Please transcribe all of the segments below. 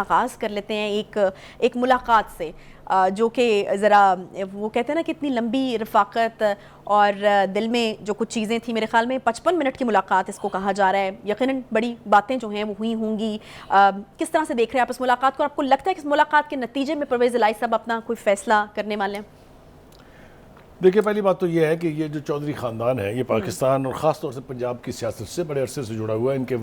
آغاز کر لیتے ہیں ایک ملاقات سے جو کہ ذرا وہ کہتے ہیں نا کہ اتنی لمبی رفاقت اور دل میں جو کچھ چیزیں تھیں، میرے خیال میں 55 منٹ کی ملاقات اس کو کہا جا رہا ہے. یقیناً بڑی باتیں جو ہیں وہ ہوئی ہوں گی. کس طرح سے دیکھ رہے ہیں آپ اس ملاقات کو؟ آپ کو لگتا ہے کہ اس ملاقات کے نتیجے میں پرویز الہی صاحب اپنا کوئی فیصلہ کرنے والے ہیں؟ دیکھیے، پہلی بات تو یہ ہے کہ یہ جو چودھری خاندان ہے یہ پاکستان اور خاص طور سے پنجاب کی سیاست سے بڑے عرصے سے جڑا ہوا ہے. ان کے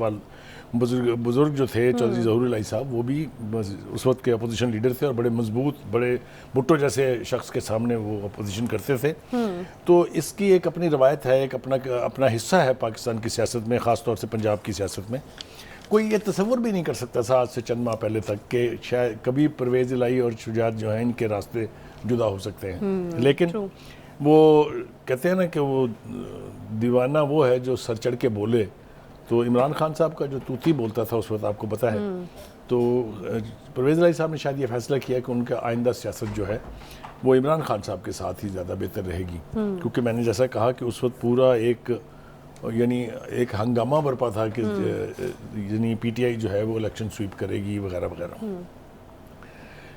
بزرگ جو تھے چودھری ظہور الہی صاحب، وہ بھی اس وقت کے اپوزیشن لیڈر تھے اور بڑے مضبوط، بڑے بھٹو جیسے شخص کے سامنے وہ اپوزیشن کرتے تھے. تو اس کی ایک اپنی روایت ہے، ایک اپنا حصہ ہے پاکستان کی سیاست میں، خاص طور سے پنجاب کی سیاست میں. کوئی یہ تصور بھی نہیں کر سکتا تھا آج سے چند ماہ پہلے تک کہ شاید کبھی پرویز الہی اور شجاعت جو ہیں ان کے راستے جدا ہو سکتے ہیں. لیکن وہ کہتے ہیں نا کہ وہ دیوانہ وہ ہے جو سر چڑھ کے بولے. تو عمران خان صاحب کا جو توتی بولتا تھا اس وقت آپ کو پتہ ہے. تو پرویز الہی صاحب نے شاید یہ فیصلہ کیا کہ ان کا آئندہ سیاست جو ہے وہ عمران خان صاحب کے ساتھ ہی زیادہ بہتر رہے گی. کیونکہ میں نے جیسا کہا کہ اس وقت پورا ایک ہنگامہ برپا تھا کہ یعنی پی ٹی آئی جو ہے وہ الیکشن سویپ کرے گی وغیرہ وغیرہ.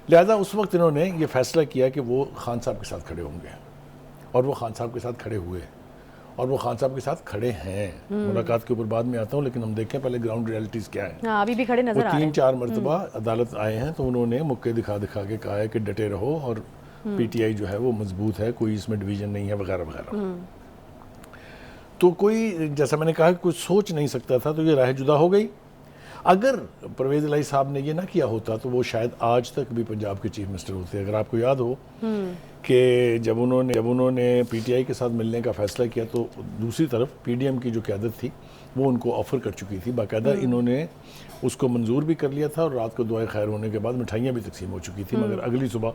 لہذا اس وقت انہوں نے یہ فیصلہ کیا کہ وہ خان صاحب کے ساتھ کھڑے ہوں گے، اور وہ خان صاحب کے ساتھ کھڑے ہوئے، اور وہ خان صاحب کے ساتھ کھڑے ہیں. ملاقات کے اوپر بعد میں آتا ہوں، لیکن ہم دیکھیں پہلے گراؤنڈ ریالٹیز کیا ہیں. ابھی بھی کھڑے نظر آ رہے ہیں. 3-4 مرتبہ عدالت آئے ہیں تو انہوں نے مکے دکھا کے کہا ہے کہ ڈٹے رہو اور پی ٹی آئی جو ہے وہ مضبوط ہے، کوئی اس میں ڈویژن نہیں ہے وغیرہ وغیرہ. تو کوئی، جیسا میں نے کہا، کوئی سوچ نہیں سکتا تھا. تو یہ راہ جدا ہو گئی. اگر پرویز الہی صاحب نے یہ نہ کیا ہوتا تو وہ شاید آج تک بھی پنجاب کے چیف منسٹر ہوتے. اگر آپ کو یاد ہو کہ جب انہوں نے پی ٹی آئی کے ساتھ ملنے کا فیصلہ کیا تو دوسری طرف پی ڈی ایم کی جو قیادت تھی وہ ان کو آفر کر چکی تھی. باقاعدہ انہوں نے اس کو منظور بھی کر لیا تھا اور رات کو دعائے خیر ہونے کے بعد مٹھائیاں بھی تقسیم ہو چکی تھی. مگر اگلی صبح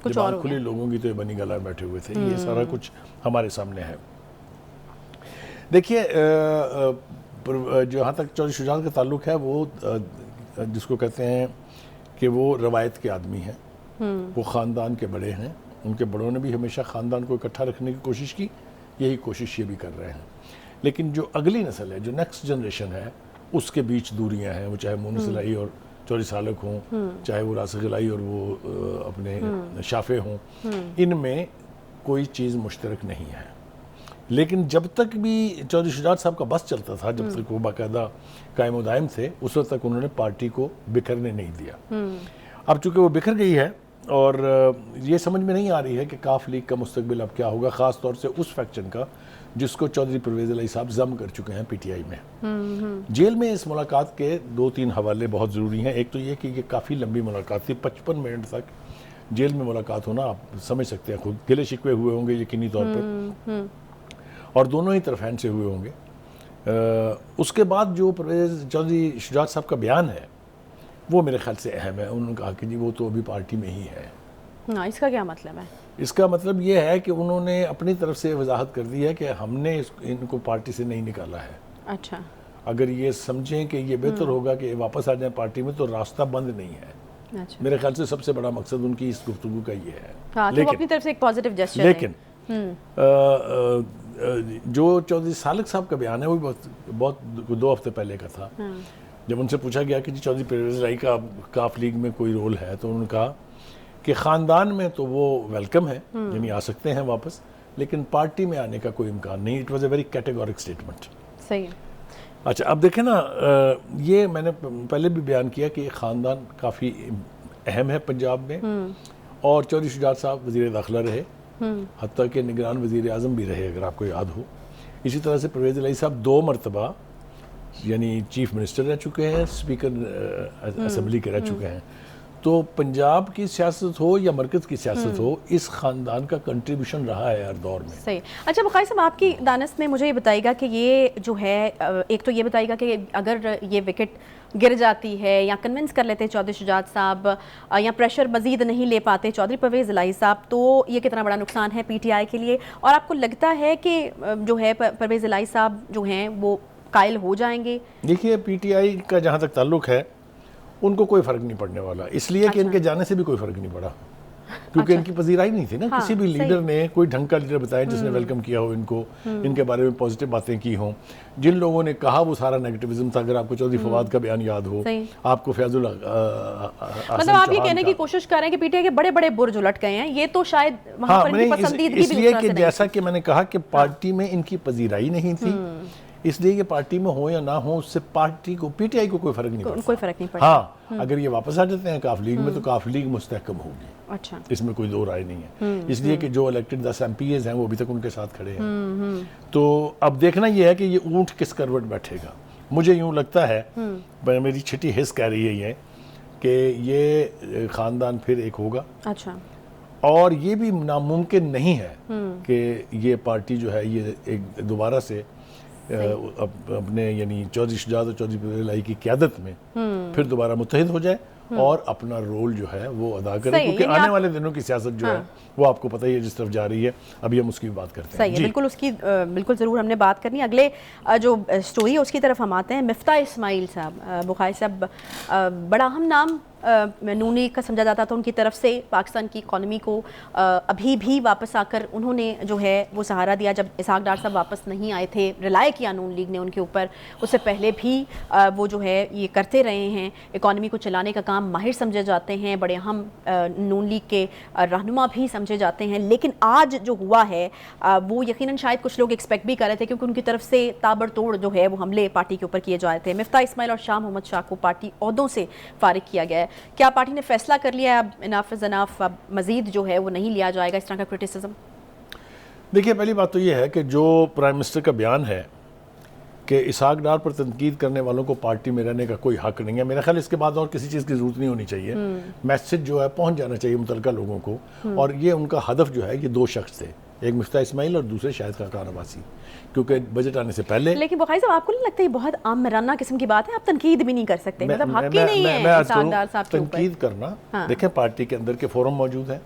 جب آنکھ کھلی لوگوں کی تو یہ بنی گلہ بیٹھے ہوئے تھے. یہ سارا کچھ ہمارے سامنے ہے. دیکھیے، جہاں تک چودھری شجاعت کا تعلق ہے، وہ جس کو کہتے ہیں کہ وہ روایت کے آدمی ہیں. وہ خاندان کے بڑے ہیں. ان کے بڑوں نے بھی ہمیشہ خاندان کو اکٹھا رکھنے کی کوشش کی. یہی کوشش یہ بھی کر رہے ہیں. لیکن جو اگلی نسل ہے، جو نیکسٹ جنریشن ہے، اس کے بیچ دوریاں ہیں. وہ چاہے مونس الہی اور چودھری سالک ہوں، چاہے وہ راسخ الہی اور وہ اپنے شافع ہوں، ان میں کوئی چیز مشترک نہیں ہے. لیکن جب تک بھی چودھری شجاعت صاحب کا بس چلتا تھا، جب تک وہ باقاعدہ قائم و دائم تھے، اس وقت تک انہوں نے پارٹی کو بکھرنے نہیں دیا. اب چونکہ وہ بکھر گئی ہے اور یہ سمجھ میں نہیں آ رہی ہے کہ کاف لیگ کا مستقبل اب کیا ہوگا، خاص طور سے اس فیکشن کا جس کو چودھری پرویز الہی صاحب ضم کر چکے ہیں پی ٹی آئی میں. جیل میں اس ملاقات کے 2-3 حوالے بہت ضروری ہیں. ایک تو یہ کہ یہ کافی لمبی ملاقات تھی. 55 منٹ تک جیل میں ملاقات ہونا آپ سمجھ سکتے ہیں، خود گلے شکوے ہوئے ہوں گے یقینی طور پر، اور دونوں ہی طرفین سے ہوئے ہوں گے. اس کے بعد جو چودھری شجاعت صاحب کا بیان ہے وہ میرے خیال سے اہم ہے. انہوں نے کہا کہ جی وہ تو ابھی پارٹی میں ہی ہے. اس کا کیا مطلب ہے؟ اس کا مطلب یہ ہے کہ انہوں نے اپنی طرف سے وضاحت کر دی ہے کہ ہم نے ان کو پارٹی سے نہیں نکالا ہے. اچھا. اگر یہ سمجھیں کہ یہ بہتر ہوگا کہ واپس آ جائیں پارٹی میں تو راستہ بند نہیں ہے. میرے خیال سے سب سے بڑا مقصد ان کی اس گفتگو کا یہ ہے. لیکن اپنی طرف سے ایک پازیٹیو جسچر ہے. لیکن جو چودھری سالک صاحب کا بیان ہے وہ بہت 2 ہفتے پہلے کا تھا. جب ان سے پوچھا گیا کہ جی چودھری پرویز الہی کا کاف لیگ میں کوئی رول ہے، تو انہوں نے کہا کہ خاندان میں تو وہ ویلکم ہے، یعنی آ سکتے ہیں واپس، لیکن پارٹی میں آنے کا کوئی امکان نہیں. It was a very categoric statement. صحیح. اچھا، اب دیکھیں نا، یہ میں نے پہلے بھی بیان کیا کہ خاندان کافی اہم ہے پنجاب میں، اور چودھری شجاعت صاحب وزیر داخلہ رہے، حتیٰ کہ نگران وزیر اعظم بھی رہے اگر آپ کو یاد ہو. اسی طرح سے پرویز الہی صاحب 2 مرتبہ یعنی چیف منسٹر رہ چکے ہیں، اسپیکر اسمبلی کے رہ چکے ہیں. تو پنجاب کی سیاست ہو یا مرکز کی سیاست ہو، اس خاندان کا کنٹریبیوشن رہا ہے ہر دور میں. صحیح. اچھا بقائی صاحب، آپ کی دانست میں مجھے یہ بتائیے گا کہ یہ جو ہے، ایک تو یہ بتائیے گا کہ اگر یہ وکٹ گر جاتی ہے یا کنونس کر لیتے چودھری شجاعت صاحب یا پریشر مزید نہیں لے پاتے چودھری پرویز الہی صاحب، تو یہ کتنا بڑا نقصان ہے پی ٹی آئی کے لیے؟ اور آپ کو لگتا ہے کہ جو ہے پرویز الہی صاحب جو ہیں وہ قائل ہو جائیں گے؟ دیکھیے، پی ٹی آئی کا جہاں تک تعلق ہے ان کو کوئی فرق نہیں پڑنے والا، اس لیے کہ ان کے جانے سے بھی کوئی فرق نہیں پڑا. کیونکہ ان کی پذیرائی نہیں تھی نا, کسی بھی لیڈر نے کوئی ڈھنگ کا لیڈر بتایا جس نے ویلکم کیا ہو ان کو, ان کے بارے میں پازیٹیو باتیں کی ہوں. جن لوگوں نے کہا وہ سارا نیگیٹیوزم تھا. اگر آپ کو چودھری فواد کا بیان یاد ہو, آپ کو فیاض مطلب آپ یہ کہنے کی کوشش کر رہے ہیں کہ پی ٹی آئی کے بڑے بڑے برج الٹ گئے ہیں, یہ تو شاید وہاں پر ان کی پسندیدگی بھی اس لیے کہ جیسا کہ میں نے کہا کہ پارٹی میں ان کی پذیرائی نہیں تھی, اس لیے کہ پارٹی میں ہو یا نہ ہو اس سے پارٹی کو, پی ٹی آئی کو کوئی فرق نہیں پڑتا. ہاں اگر یہ واپس آ جاتے ہیں کاف لیگ میں تو کاف لیگ مستحکم ہوگی, اچھا, اس میں کوئی دو رائے نہیں ہے. اس لیے کہ جو الیکٹڈ 10 ایم پی ایز ہیں وہ ابھی تک ان کے ساتھ کھڑے ہیں. تو اب دیکھنا یہ ہے کہ یہ اونٹ کس کروٹ بیٹھے گا. مجھے یوں لگتا ہے, میری چھٹی حس کہہ رہی ہے یہ, کہ یہ خاندان پھر ایک ہوگا. اچھا, اور یہ بھی ناممکن نہیں ہے کہ یہ پارٹی جو ہے یہ ایک دوبارہ سے اپنے یعنی چودھری شجاعت اور چودھری پرویز الہی کی قیادت میں پھر دوبارہ متحد ہو جائے اور اپنا رول جو ہے وہ ادا کرے, کیونکہ آنے والے دنوں کی سیاست جو ہے وہ آپ کو پتہ ہی ہے جس طرف جا رہی ہے. ابھی ہم اس کی بات کرتے ہیں. صحیح ہے, بالکل اس کی بالکل ضرور ہم نے بات کرنی. اگلے جو سٹوری ہے اس کی طرف ہم آتے ہیں. مفتاح اسماعیل صاحب, بخاری صاحب بڑا اہم نام نون لیگ کا سمجھا جاتا تھا. ان کی طرف سے پاکستان کی اکانومی کو ابھی بھی واپس آ کر انہوں نے جو ہے وہ سہارا دیا. جب اسحاق ڈار صاحب واپس نہیں آئے تھے, رلائے کیا نون لیگ نے ان کے اوپر. اس سے پہلے بھی وہ جو ہے یہ کرتے رہے ہیں. اکانومی کو چلانے کا کام ماہر سمجھے جاتے ہیں, بڑے اہم نون لیگ کے رہنما بھی سمجھے جاتے ہیں. لیکن آج جو ہوا ہے وہ یقیناً شاید کچھ لوگ ایکسپیکٹ بھی کر رہے تھے, کیونکہ ان کی طرف سے تابڑ توڑ جو ہے وہ حملے پارٹی کے اوپر کیے جا رہے تھے. مفتاح اسماعیل اور شاہ محمد شاہ کو پارٹی عہدوں سے فارغ کیا گیا ہے. کیا پارٹی نے فیصلہ کر لیا ہے اب اناف زناف, اب مزید جو ہے وہ نہیں لیا جائے گا اس طرح کا کرٹیسزم؟ دیکھیے, پہلی بات تو یہ ہے کہ جو پرائم منسٹر کا بیان ہے کہ اسحاق ڈار پر تنقید کرنے والوں کو پارٹی میں رہنے کا کوئی حق نہیں ہے, میرا خیال اس کے بعد اور کسی چیز کی ضرورت نہیں ہونی چاہیے. میسج جو ہے پہنچ جانا چاہیے متعلقہ لوگوں کو, اور یہ ان کا ہدف جو ہے یہ دو شخص تھے, ایک مفتاح اسماعیل اور دوسرے شاہد خاقان عباسی, کیونکہ بجٹ آنے سے پہلے. لیکن بخاری صاحب آپ کو نہیں لگتا یہ بہت عام مرانہ قسم کی بات ہے؟ آپ تنقید بھی نہیں کر سکتے, مطلب حق ہی نہیں ہے اسحاق ڈار صاحب کے اوپر تنقید کرنا. دیکھیں پارٹی کے اندر کے فورم موجود ہیں,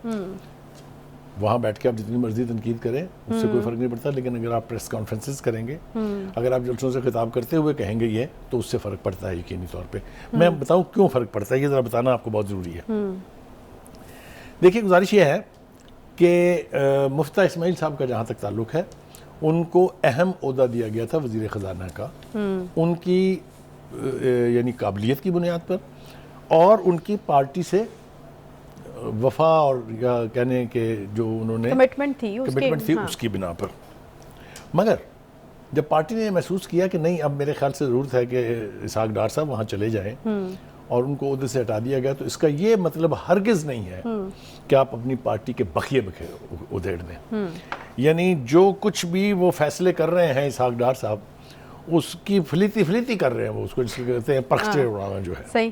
وہاں بیٹھ کے آپ جتنی مرضی تنقید کریں اس سے کوئی فرق نہیں پڑتا. لیکن اگر آپ پریس کانفرنسز کریں گے, اگر آپ جلسوں سے خطاب کرتے ہوئے کہیں گے یہ, تو اس سے فرق پڑتا ہے یقینی طور پہ. میں بتاؤں کیوں فرق پڑتا ہے, یہ ذرا بتانا آپ کو بہت ضروری ہے. دیکھیے, گزارش یہ ہے کہ مفتاح اسماعیل صاحب کا جہاں تک تعلق ہے, ان کو اہم عہدہ دیا گیا تھا وزیر خزانہ کا, ان کی یعنی قابلیت کی بنیاد پر اور ان کی پارٹی سے وفا اور یا کہنے کہ جو انہوں نے کمٹمنٹ تھی اس کی بنا پر. مگر جب پارٹی نے محسوس کیا کہ نہیں, اب میرے خیال سے ضرورت ہے کہ اسحاق ڈار صاحب وہاں چلے جائیں اور ان کو عہدے سے ہٹا دیا گیا, تو اس کا یہ مطلب ہرگز نہیں ہے کہ آپ اپنی پارٹی کے بقیے ادھیڑ دیں. یعنی جو کچھ بھی وہ فیصلے کر رہے ہیں اسحاق ڈار صاحب, اس کی فلیتی کر رہے ہیں وہ, اس کو جس کو کہتے ہیں پرخچے اڑانا جو ہے. صحیح.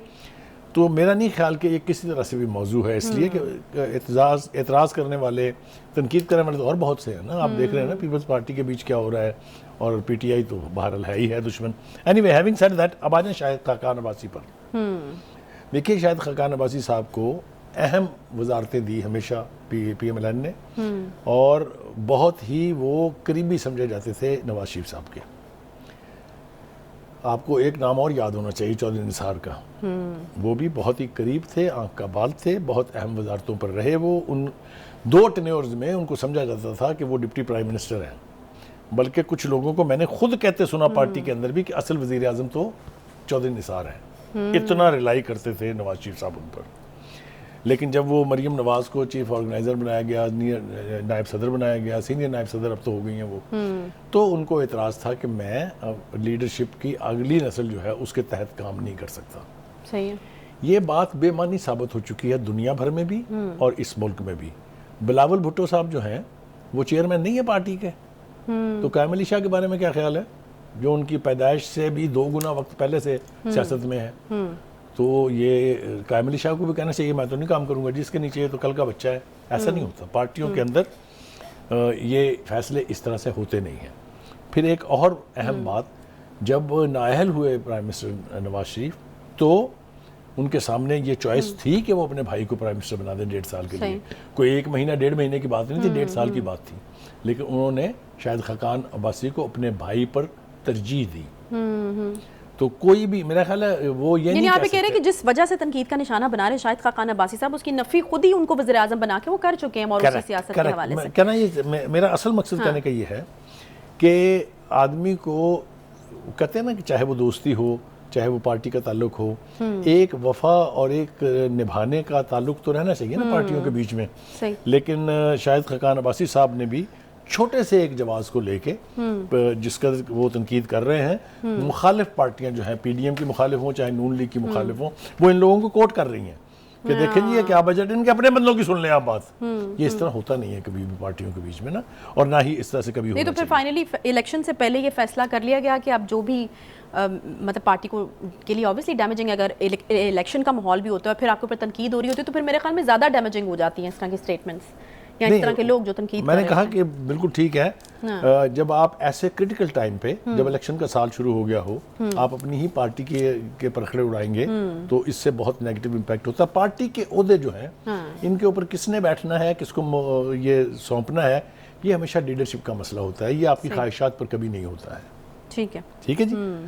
تو میرا نہیں خیال کہ یہ کسی طرح سے بھی موضوع ہے, اس لیے کہ اعتراض کرنے والے, تنقید کرنے والے تو اور بہت سے ہیں نا. آپ دیکھ رہے ہیں نا پیپلز پارٹی کے بیچ کیا ہو رہا ہے, اور پی ٹی آئی تو بہرحال ہے ہی ہے دشمن. Any way, having said that, اب آ جائیں شاہد خاقان عباسی پر. دیکھیے, شاہد خاقان عباسی صاحب کو اہم وزارتیں دی ہمیشہ پی ایم ایل این نے, اور بہت ہی وہ قریبی سمجھے جاتے تھے نواز شریف صاحب کے. آپ کو ایک نام اور یاد ہونا چاہیے, چودھری نثار کا. وہ بھی بہت ہی قریب تھے, آنکھ کا بال تھے, بہت اہم وزارتوں پر رہے وہ. ان 2 ٹینیورز میں ان کو سمجھا جاتا تھا کہ وہ ڈپٹی پرائم منسٹر ہیں, بلکہ کچھ لوگوں کو میں نے خود کہتے سنا پارٹی کے اندر بھی کہ اصل وزیر اعظم تو چودھری نثار ہیں. اتنا ریلائی کرتے تھے نواز شریف صاحب ان پر. لیکن جب وہ مریم نواز کو چیف آرگنائزر بنایا گیا, نائب صدر بنایا گیا, سینئر نائب صدر اب تو ہو گئی ہیں وہ, تو ان کو اعتراض تھا کہ میں لیڈرشپ کی اگلی نسل جو ہے اس کے تحت کام نہیں کر سکتا. صحیح ہے. یہ بات بے معنی ثابت ہو چکی ہے دنیا بھر میں بھی اور اس ملک میں بھی. بلاول بھٹو صاحب جو ہیں وہ چیئرمین نہیں ہے پارٹی کے, تو قائم علی شاہ کے بارے میں کیا خیال ہے, جو ان کی پیدائش سے بھی 2 گنا وقت پہلے سے سیاست میں ہے. تو یہ قائم علی شاہ کو بھی کہنا چاہیے میں تو نہیں کام کروں گا, جس کے نیچے تو کل کا بچہ ہے. ایسا نہیں ہوتا پارٹیوں کے اندر, یہ فیصلے اس طرح سے ہوتے نہیں ہیں. پھر ایک اور اہم بات, جب نااہل ہوئے پرائم منسٹر نواز شریف, تو ان کے سامنے یہ چوائس تھی کہ وہ اپنے بھائی کو پرائم منسٹر بنا دیں 1.5 سال کے لیے. کوئی 1 مہینہ 1.5 مہینے کی بات نہیں تھی, 1.5 سال کی بات تھی. لیکن انہوں نے شاہد خاقان عباسی کو اپنے بھائی پر ترجیح دی. تو کوئی بھی میرا خیال ہے وہ یہ یعنی نہیں آپ کہہ یہ کہہ رہے ہیں کہ جس وجہ سے تنقید کا نشانہ بنا رہے شاہد خاقان عباسی صاحب، اس کی نفی خود ہی ان کو وزیر اعظم بنا کے وہ کر چکے ہیں موروثی سیاست کے حوالے سے. کہنا یہ میرا اصل مقصد کہنے کا یہ ہے کہ آدمی کو کہتے ہیں نا کہ چاہے وہ دوستی ہو چاہے وہ پارٹی کا تعلق ہو، ایک وفا اور ایک نبھانے کا تعلق تو رہنا چاہیے نا پارٹیوں کے بیچ میں. لیکن شاہد خاقان عباسی صاحب نے بھی چھوٹے سے ایک جواز کو لے کے جس کا وہ تنقید کر رہے ہیں، مخالف پارٹیاں جو ہیں، پی ڈی ایم کی مخالف ہوں چاہے نون لیگ کی مخالف ہوں، وہ ان لوگوں کو کوٹ کر رہی ہیں کہ دیکھیں جی یہ کیا بجٹ، ان کے اپنے بندوں کی سن لیں آپ بات. یہ اس طرح ہوتا نہیں ہے کبھی بھی پارٹیوں کے بیچ میں نا، اور نہ ہی اس طرح سے کبھی ہونا نہیں. تو پھر چاہیے. فائنلی الیکشن سے پہلے یہ فیصلہ کر لیا گیا کہ اب جو بھی مطلب پارٹی کو کے لیے آبویسلی ڈیمیجنگ، اگر الیکشن کا ماحول بھی ہوتا ہے پھر آپ کے اوپر تنقید ہو رہی ہوتی ہے تو پھر میرے خیال میں زیادہ ڈیمیجنگ ہو جاتی ہیں اس طرح کی اسٹیٹمنٹس یا اس طرح کے لوگ جو تنقید. میں نے کہا کہ بالکل ٹھیک ہے، جب آپ ایسے کرٹیکل ٹائم پہ جب الیکشن کا سال شروع ہو گیا ہو، آپ اپنی ہی پارٹی کے پرکھڑے اڑائیں گے تو اس سے بہت نیگیٹو امپیکٹ ہوتا ہے. پارٹی کے عہدے جو ہیں ان کے اوپر کس نے بیٹھنا ہے، کس کو یہ سونپنا ہے، یہ ہمیشہ لیڈرشپ کا مسئلہ ہوتا ہے، یہ آپ کی خواہشات پر کبھی نہیں ہوتا ہے. ٹھیک ہے ٹھیک ہے جی.